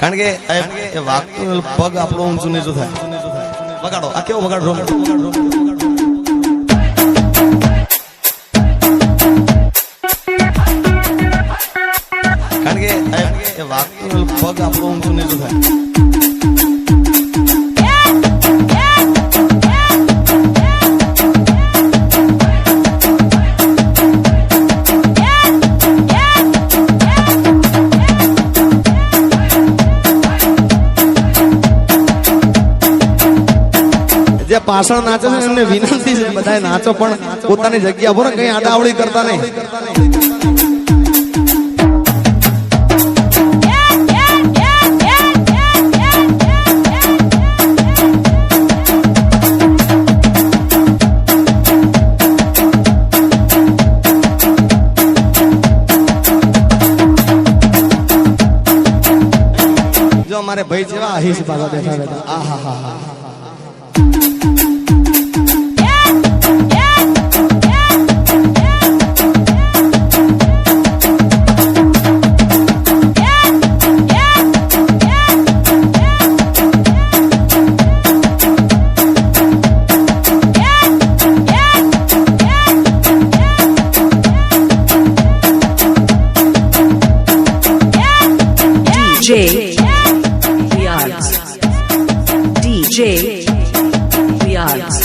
કારણ કે એ વાગતું પગ આપણો ઊંચું નીચું થાય. વગાડો આ કેવો વગાડો કારણ કે એ વાગતું પગ આપણો ઊંચું નીચું થાય. જે પાછળ નાચે છે એમને વિનંતી છે બધાએ નાચો પણ પોતાની જગ્યા પર કઈ આડાવડી કરતા નહીં. જો અમારે ભાઈ જેવા આહીશ પાછા બેઠા બેઠા આહા હા હા. DJ Riaz.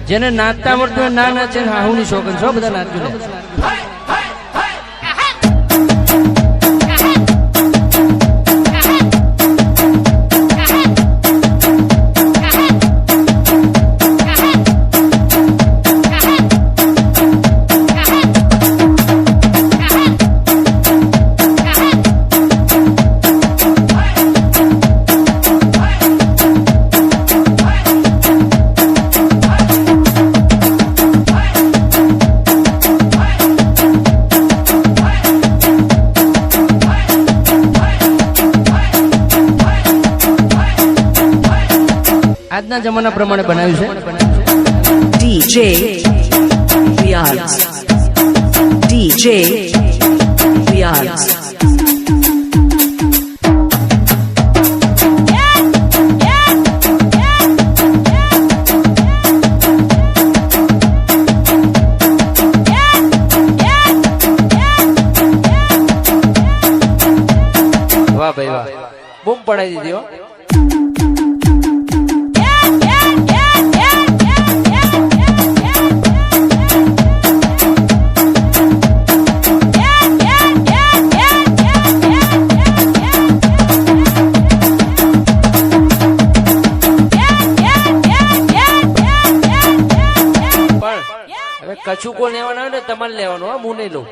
જેને નાચતા આવડતું ના નાચે હાહુની શોખન છો બધા નાચતું આજના જમાના પ્રમાણે બનાવ્યું છે. DJ Riaz. DJ Riaz. વાહ ભાઈ વાહ, બૂમ પડાવી દીધી હો. કચુકો લેવાના હોય ને તમારે લેવાનું હા, હું નહીં લઉં.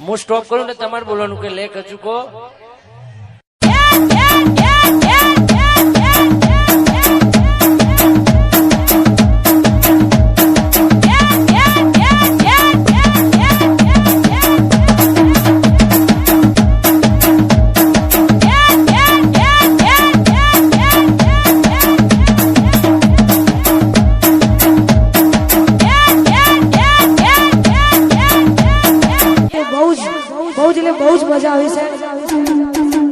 હું સ્ટોપ કરું ને તમારે બોલવાનું કે લે કચુકો. બહુ જ મજા આવી છે.